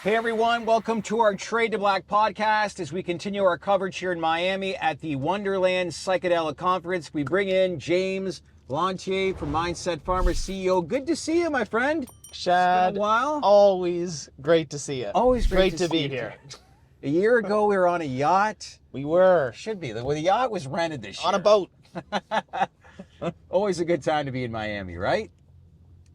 Hey everyone, welcome to our Trade to Black podcast as we continue our coverage here in Miami at the Wonderland Psychedelic Conference. We bring in James Lantier from Mindset Pharma CEO. Good to see you, my friend. Shad, it's been a while. Always great to see you. Always great to be see here. A year ago, we were on a yacht. We were. Should be. Well, the yacht was rented this year. On a boat. Always a good time to be in Miami, right?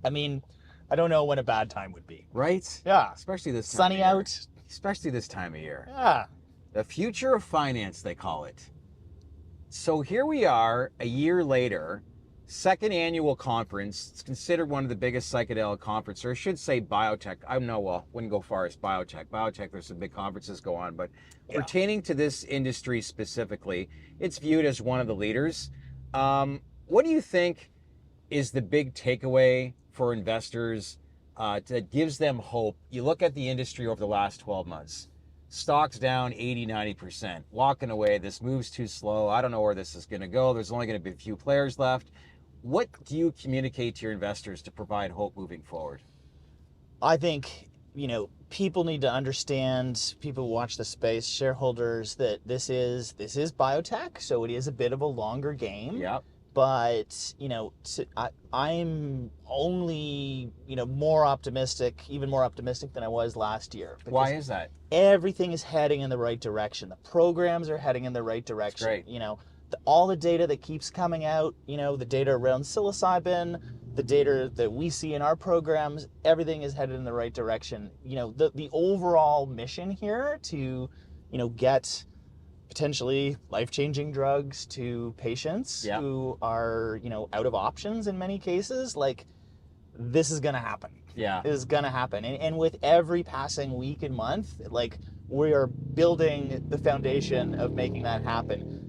I mean, I don't know when a bad time would be. Right? Yeah. Especially this time Sunny of year. out. Especially this time of year. Yeah. The future of finance, they call it. So here we are, a year later, second annual conference. It's considered one of the biggest psychedelic conferences, or I should say biotech. I know, well, wouldn't go far as biotech. Biotech, there's some big conferences go on, but pertaining to this industry specifically, it's viewed as one of the leaders. What do you think is the big takeaway for investors that gives them hope? You look at the industry over the last 12 months. Stocks down 80, 90%. Walking away, this move's too slow. I don't know where this is going to go. There's only going to be a few players left. What do you communicate to your investors to provide hope moving forward? I think, people need to understand, people who watch the space, shareholders, that this is biotech, so it is a bit of a longer game. Yeah. But, I'm only, more optimistic, even more optimistic than I was last year. Why is that? Everything is heading in the right direction. The programs are heading in the right direction. That's great. All the data that keeps coming out, the data around psilocybin, the data that we see in our programs, everything is headed in the right direction. The overall mission here to, get potentially life-changing drugs to patients who are, out of options in many cases, this is going to happen. Yeah. Is going to happen. And with every passing week and month, we are building the foundation of making that happen.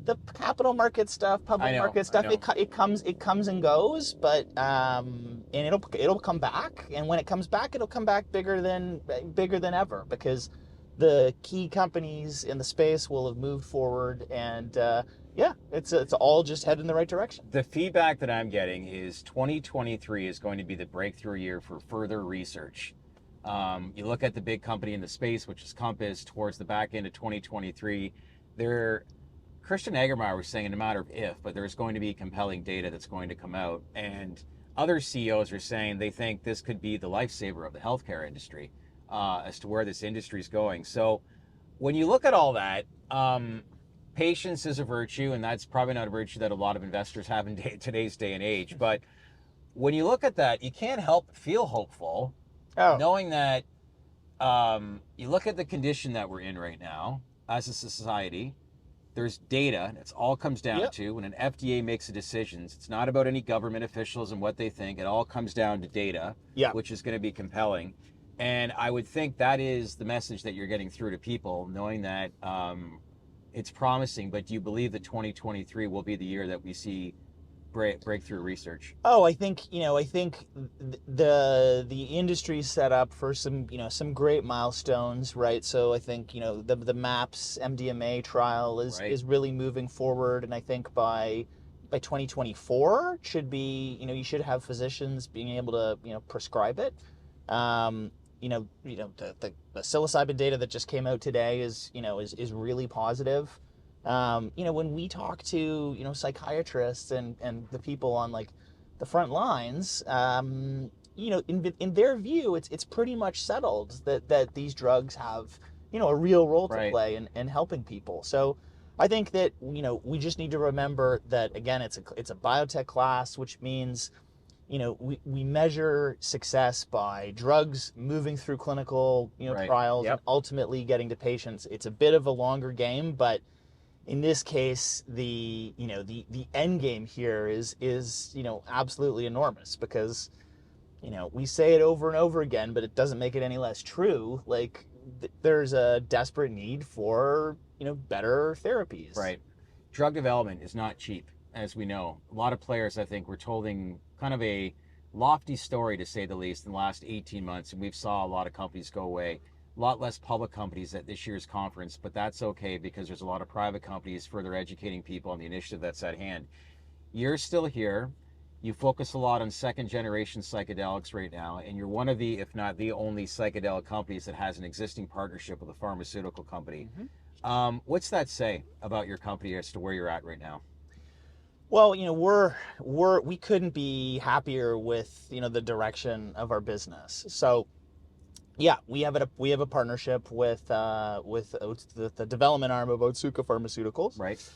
The capital market stuff, public market stuff, it comes and goes, but and it'll come back. And when it comes back, it'll come back bigger than ever, because the key companies in the space will have moved forward, and it's all just headed in the right direction. The feedback that I'm getting is 2023 is going to be the breakthrough year for further research. You look at the big company in the space, which is Compass, towards the back end of 2023. Christian Egermeyer was saying in a matter of if, but there's going to be compelling data that's going to come out. And other CEOs are saying they think this could be the lifesaver of the healthcare industry as to where this industry is going. So when you look at all that, patience is a virtue, and that's probably not a virtue that a lot of investors have in today's day and age. But when you look at that, you can't help but feel hopeful, knowing that you look at the condition that we're in right now as a society. There's data, and it all comes down to when an FDA makes a decision, it's not about any government officials and what they think. It all comes down to data, which is going to be compelling. And I would think that is the message that you're getting through to people, knowing that it's promising. But do you believe that 2023 will be the year that we see breakthrough research? I think the industry's set up for some great milestones, right? So I think the MAPS MDMA trial is really moving forward, and I think by 2024 should be you should have physicians being able to prescribe it. The psilocybin data that just came out today is really positive. When we talk to, psychiatrists and the people on the front lines, in their view, it's pretty much settled that these drugs have, a real role to play in helping people. So I think that, we just need to remember that, again, it's a biotech class, which means, we measure success by drugs moving through clinical, trials and ultimately getting to patients. It's a bit of a longer game, but in this case, the end game here is absolutely enormous, because we say it over and over again, but it doesn't make it any less true. There's a desperate need for better therapies. Right. Drug development is not cheap, as we know. A lot of players, I think, were told kind of a lofty story, to say the least, in the last 18 months, and we've saw a lot of companies go away. A lot less public companies at this year's conference, but that's okay, because there's a lot of private companies further educating people on the initiative that's at hand. You're still here. You focus a lot on second generation psychedelics right now, and you're one of the, if not the only psychedelic companies that has an existing partnership with a pharmaceutical company. What's that say about your company as to where you're at right now? Well, we couldn't be happier with, the direction of our business. So yeah, we have a partnership with the development arm of Otsuka Pharmaceuticals. Right.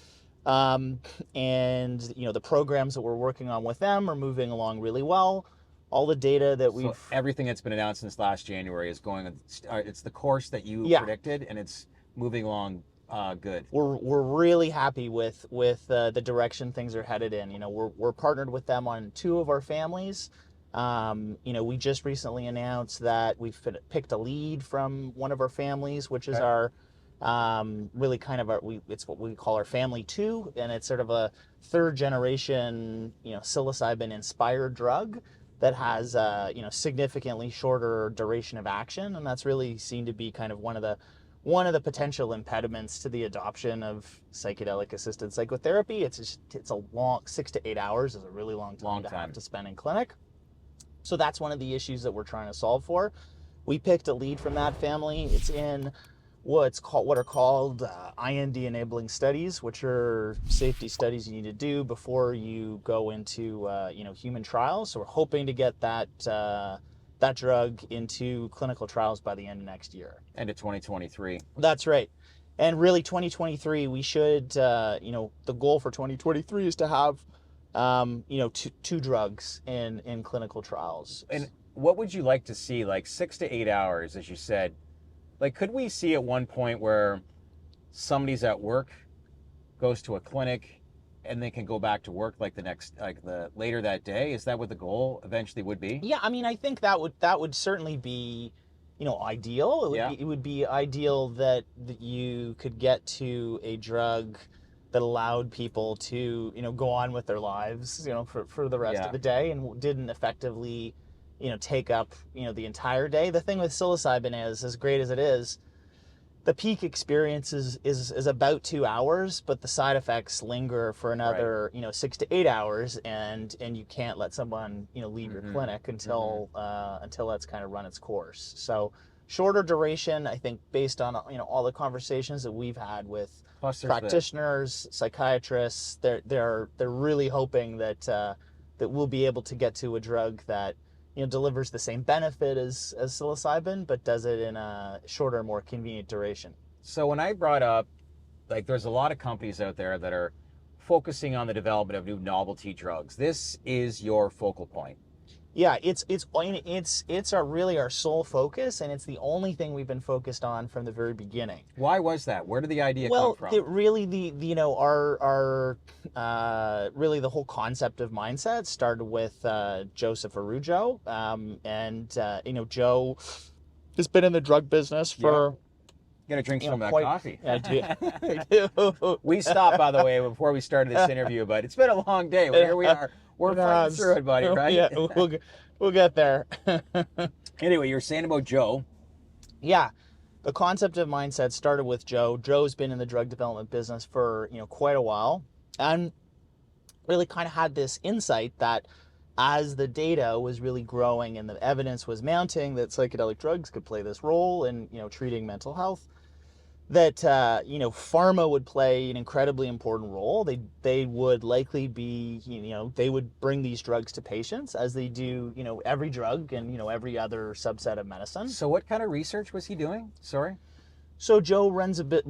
And the programs that we're working on with them are moving along really well. All the data that So everything that's been announced since last January is going, it's the course that you predicted, and it's moving along good. We're really happy with the direction things are headed in. We're partnered with them on 2 of our families. We just recently announced that we've picked a lead from one of our families, which is our really kind of it's what we call our family 2, and it's sort of a 3rd generation psilocybin inspired drug that has significantly shorter duration of action, and that's really seen to be kind of one of the potential impediments to the adoption of psychedelic assisted psychotherapy. It's a long 6 to 8 hours is a really long time to have to spend in clinic. So that's one of the issues that we're trying to solve for. We picked a lead from that family. It's in what are called IND enabling studies, which are safety studies you need to do before you go into human trials. So we're hoping to get that drug into clinical trials by the end of next year. End of 2023. That's right. And really 2023, we should, the goal for 2023 is to have, two drugs in clinical trials. And what would you like to see, like 6 to 8 hours, as you said? Like, could we see at one point where somebody's at work, goes to a clinic, and they can go back to work the later that day? Is that what the goal eventually would be? Yeah, I mean, I think that would certainly be, ideal. It would be ideal that you could get to a drug that allowed people to, go on with their lives, for the rest of the day, and didn't effectively, take up, the entire day. The thing with psilocybin is, as great as it is, the peak experience is about 2 hours, but the side effects linger for another, 6 to 8 hours, and you can't let someone, leave your clinic until that's kind of run its course. So shorter duration, I think, based on, all the conversations that we've had with practitioners, psychiatrists, they're really hoping that we'll be able to get to a drug that delivers the same benefit as psilocybin, but does it in a shorter, more convenient duration. So when I brought up, like, there's a lot of companies out there that are focusing on the development of new novelty drugs. This is your focal point. Yeah, it's really our sole focus, and it's the only thing we've been focused on from the very beginning. Why was that? Where did the idea come from? Well, really our really the whole concept of mindset started with Joseph Araujo, and Joe has been in the drug business for. You gotta drink some of that coffee. I do. I do. We stopped, by the way, before we started this interview, but it's been a long day. Well, here we are. We're fighting through it, buddy, right? Yeah, we'll get there. Anyway, you were saying about Joe. Yeah, the concept of mindset started with Joe. Joe's been in the drug development business for quite a while, and really kind of had this insight that as the data was really growing and the evidence was mounting that psychedelic drugs could play this role in treating mental health, that pharma would play an incredibly important role. They would likely be they would bring these drugs to patients as they do every drug and every other subset of medicine. So what kind of research was he doing? Sorry. So Joe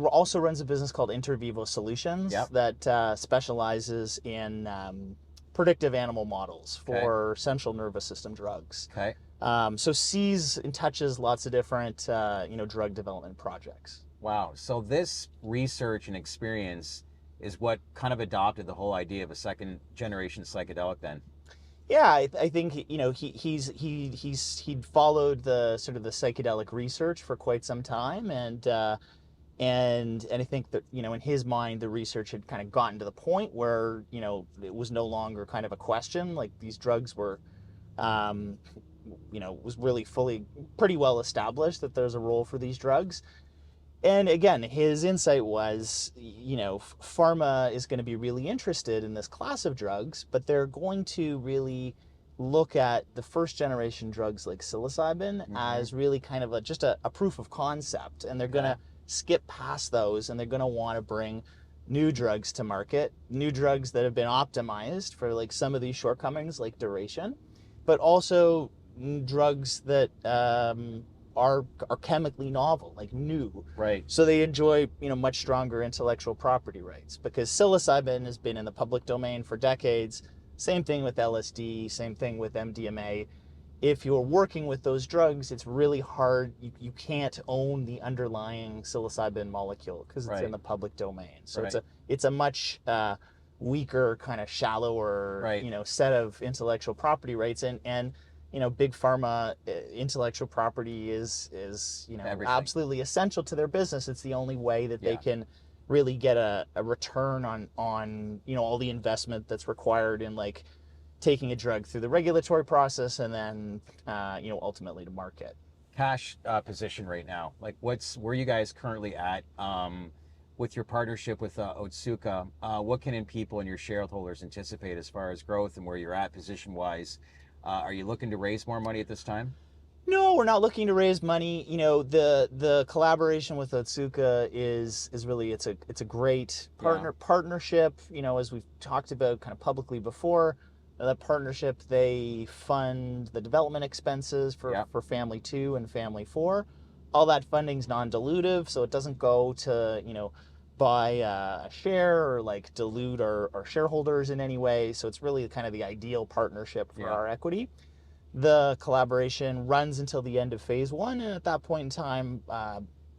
also runs a business called Intervivo Solutions that specializes in predictive animal models for central nervous system drugs. Okay. So sees and touches lots of different drug development projects. Wow. So this research and experience is what kind of adopted the whole idea of a second generation psychedelic then? Yeah, I think he'd followed the sort of the psychedelic research for quite some time, and I think that in his mind the research had kind of gotten to the point where it was no longer kind of a question. Like, these drugs were was really pretty well established that there's a role for these drugs. And again, his insight was, pharma is going to be really interested in this class of drugs, but they're going to really look at the first generation drugs like psilocybin as really kind of just a proof of concept. And they're going to skip past those, and they're going to want to bring new drugs to market, new drugs that have been optimized for like some of these shortcomings like duration, but also drugs that are chemically novel, like new. Right. So they enjoy, much stronger intellectual property rights, because psilocybin has been in the public domain for decades. Same thing with LSD, same thing with MDMA. If you're working with those drugs, it's really hard. You can't own the underlying psilocybin molecule because it's in the public domain. So it's a much weaker, kind of shallower, set of intellectual property rights. And big pharma intellectual property is absolutely essential to their business. It's the only way that they can really get a return on all the investment that's required in like taking a drug through the regulatory process and then ultimately to market. Cash position right now, like where you guys currently at with your partnership with Otsuka? What can people and your shareholders anticipate as far as growth and where you're at position wise? Are you looking to raise more money at this time? No, we're not looking to raise money. The collaboration with Otsuka is really it's a great partnership. As we've talked about kind of publicly before, that partnership, they fund the development expenses for Family 2 and Family 4. All that funding's non-dilutive, so it doesn't go to buy a share or like dilute our shareholders in any way. So it's really kind of the ideal partnership for our equity. The collaboration runs until the end of phase 1, and at that point in time,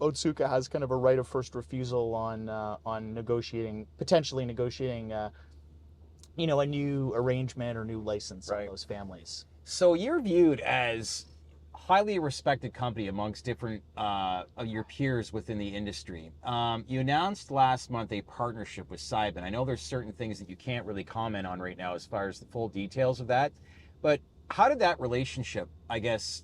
Otsuka has kind of a right of first refusal on potentially negotiating a new arrangement or new license on those families. So you're viewed as highly respected company amongst different of your peers within the industry. You announced last month a partnership with Cybin. I know there's certain things that you can't really comment on right now as far as the full details of that, but how did that relationship, I guess,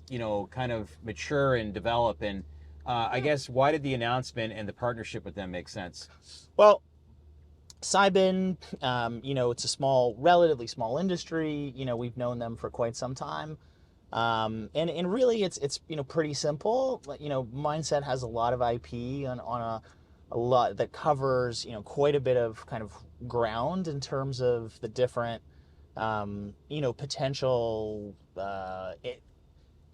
kind of mature and develop? And I guess why did the announcement and the partnership with them make sense? Well, Cybin, it's a relatively small industry. We've known them for quite some time. And really it's pretty simple. Mindset has a lot of IP on a lot that covers, quite a bit of kind of ground in terms of the different, potential,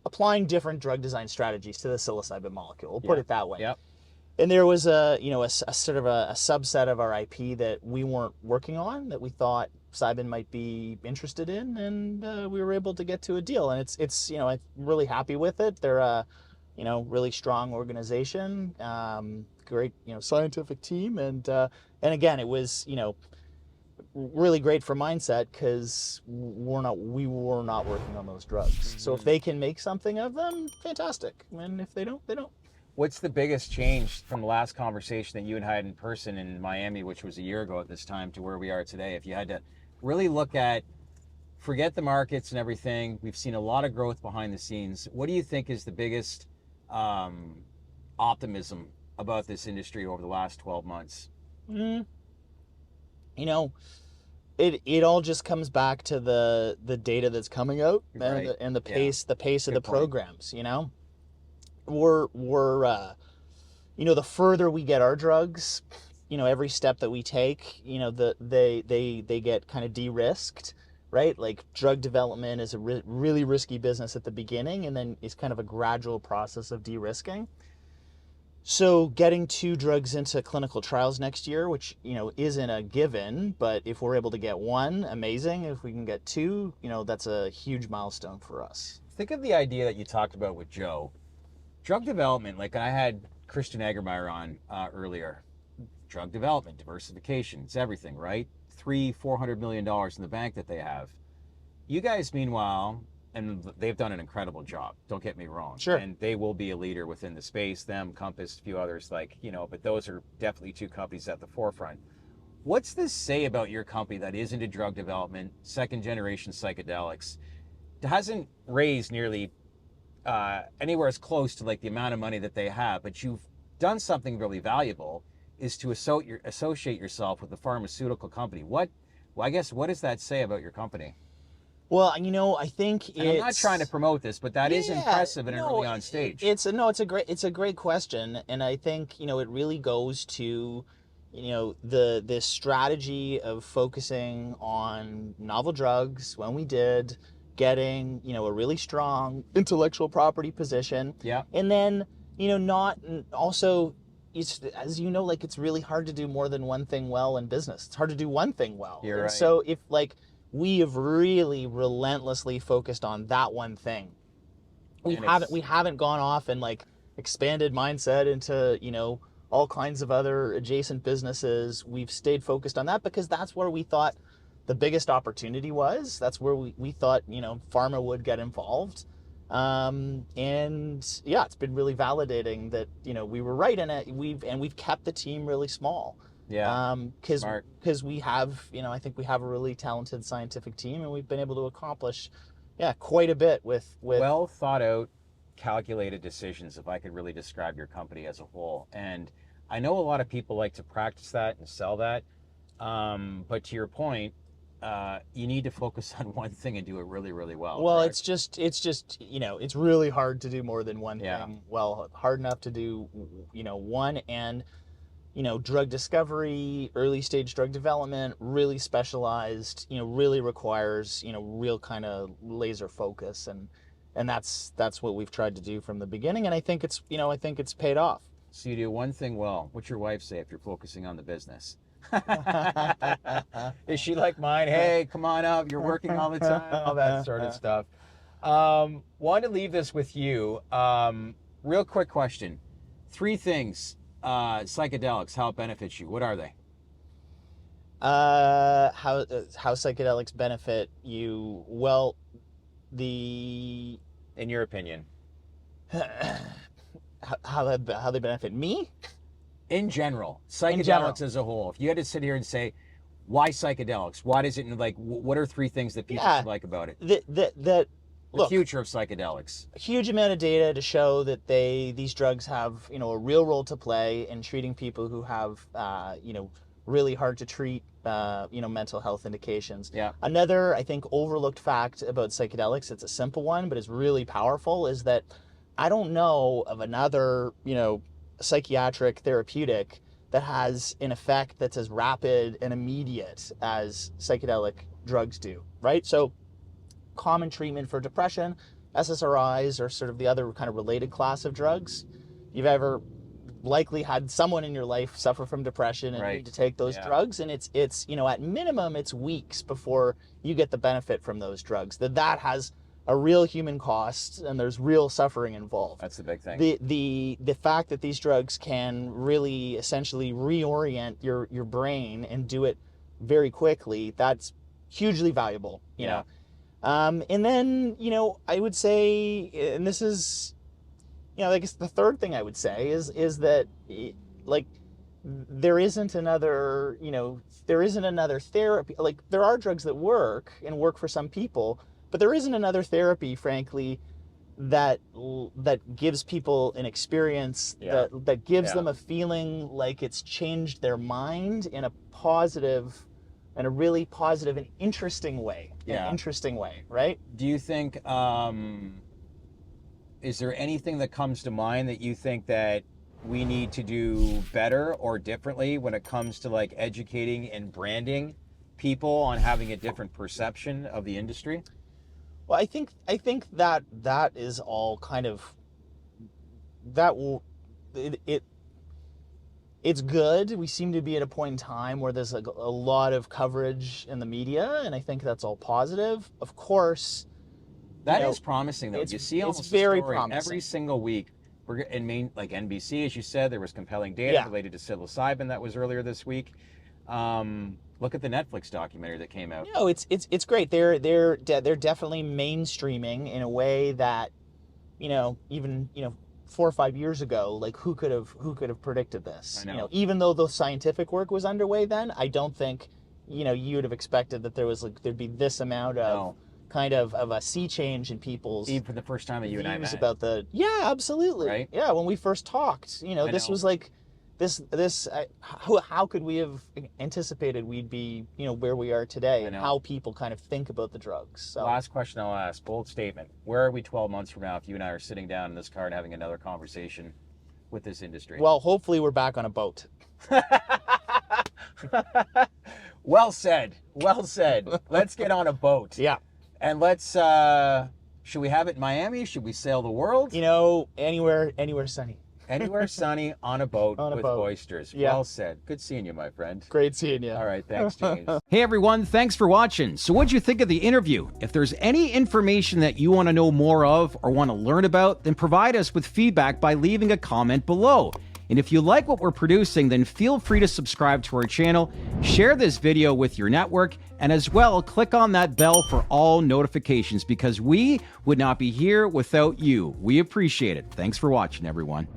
applying different drug design strategies to the psilocybin molecule. We'll put it that way. Yep. And there was a sort of a subset of our IP that we weren't working on that we thought Cybin might be interested in, and we were able to get to a deal. And it's I'm really happy with it. They're a really strong organization, great scientific team, and again it was really great for Mindset because we were not working on those drugs. So if they can make something of them, fantastic. And if they don't, they don't. What's the biggest change from the last conversation that you and I had in person in Miami, which was a year ago at this time, to where we are today? If you had to really look at, forget the markets and everything, we've seen a lot of growth behind the scenes. What do you think is the biggest optimism about this industry over the last 12 months? It all just comes back to the data that's coming out and the pace of the programs. We're the further we get our drugs, every step that we take, they get kind of de-risked, right? Like drug development is a really risky business at the beginning, and then it's kind of a gradual process of de-risking. So getting 2 drugs into clinical trials next year, which isn't a given, but if we're able to get 1, amazing. If we can get 2, that's a huge milestone for us. Think of the idea that you talked about with Joe. Drug development, like I had Christian Egermeyer on earlier. Drug development, diversification, it's everything, right? $400 million in the bank that they have. You guys, meanwhile, and they've done an incredible job, don't get me wrong. Sure. And they will be a leader within the space, them, Compass, a few others, but those are definitely 2 companies at the forefront. What's this say about your company that is into drug development, second generation psychedelics? It hasn't raised nearly anywhere as close to like the amount of money that they have, but you've done something really valuable is to associate yourself with a pharmaceutical company. What, well, I guess, what does that say about your company? Well, I think And I'm not trying to it's promote this, but that is yeah, impressive and no, early on stage. it's a great question, and I think it really goes to the strategy of focusing on novel drugs when we did, getting a really strong intellectual property position, Yeah, and then not also. As you know, like, it's really hard to do more than one thing well in business. It's hard to do one thing well. you're And right. so if, like, we have really relentlessly focused on that one thing. And it's, We haven't gone off and, like, expanded mindset into, all kinds of other adjacent businesses. We've stayed focused on that because that's where we thought the biggest opportunity was. That's where we thought, pharma would get involved. And yeah, it's been really validating that, we were right in it. We've kept the team really small. yeah, Because smart. we have, I think we have a really talented scientific team, and we've been able to accomplish, yeah, quite a bit with Well thought out, calculated decisions, if I could really describe your company as a whole. And I know a lot of people like to practice that and sell that. But to your point, you need to focus on one thing and do it really, really well. Well, Correct? it's just, it's really hard to do more than one Yeah. thing well. Hard enough to do, one, and drug discovery, early stage drug development, really specialized, really requires, real kind of laser focus, and that's what we've tried to do from the beginning, and I think it's paid off. So you do one thing well. What's your wife say if you're focusing on the business? Is she like mine? Hey, come on up. You're working all the time. All that sort of stuff. Wanted to leave this with you. Real quick question. 3 things, psychedelics, how it benefits you. What are they? How psychedelics benefit you? Well, the In your opinion? how they benefit me? In general, psychedelics general. as a whole. If you had to sit here and say, why psychedelics? Why does it, like, what are 3 things that people Yeah. should like about it? The The future of psychedelics. a huge amount of data to show that these drugs have a real role to play in treating people who have really hard to treat mental health indications. Yeah. Another, I think, overlooked fact about psychedelics, it's a simple one but it's really powerful, is that I don't know of another psychiatric therapeutic that has an effect that's as rapid and immediate as psychedelic drugs do, right? So common treatment for depression, SSRIs, or sort of the other kind of related class of drugs. You've ever likely had someone in your life suffer from depression and Right. need to take those Yeah. drugs, and it's at minimum it's weeks before you get the benefit from those drugs. That has a real human cost, and there's real suffering involved. That's the big thing. The fact that these drugs can really essentially reorient your brain and do it very quickly, that's hugely valuable, you Yeah. know. And then, I would say, and this is, I guess the third thing I would say is that, like, there isn't another therapy. Like, there are drugs that work and work for some people, but there isn't another therapy, frankly, that gives people an experience, Yeah. that gives Yeah. them a feeling like it's changed their mind in a positive, in a really positive and interesting way. Yeah. Right? Do you think, is there anything that comes to mind that you think that we need to do better or differently when it comes to, like, educating and branding people on having a different perception of the industry? Well, I think that is all kind of, that will it's good. We seem to be at a point in time where there's a lot of coverage in the media, and I think that's all positive. Of course, That is promising, though. You see almost very a story promising. every single week. We're in main, like NBC, as you said, there was compelling data Yeah. related to psilocybin that was earlier this week. Look at the Netflix documentary that came out. No, it's great. They're definitely mainstreaming in a way that, even 4 or 5 years ago, like, who could have predicted this? I know. Even though the scientific work was underway then, I don't think, you would have expected that there'd be this amount of, No. kind of a sea change in people's Even for the first time that you and I views met. about absolutely. Right? Yeah, when we first talked, I this know. was like how could we have anticipated we'd be, where we are today, and know. how people kind of think about the drugs. So Last question I'll ask, bold statement. Where are we 12 months from now if you and I are sitting down in this car and having another conversation with this industry? well, hopefully we're back on a boat. Well said. Well said. Let's get on a boat. Yeah. And let's, should we have it in Miami? Should we sail the world? Anywhere sunny. Anywhere sunny on a boat On a with boat. oysters. Yeah. Well said. Good seeing you, my friend. Great seeing you. All right. Thanks, James. Hey everyone, thanks for watching. So what'd you think of the interview? If there's any information that you want to know more of or want to learn about, then provide us with feedback by leaving a comment below. And if you like what we're producing, then feel free to subscribe to our channel, share this video with your network, and as well, click on that bell for all notifications because we would not be here without you. We appreciate it. Thanks for watching, everyone.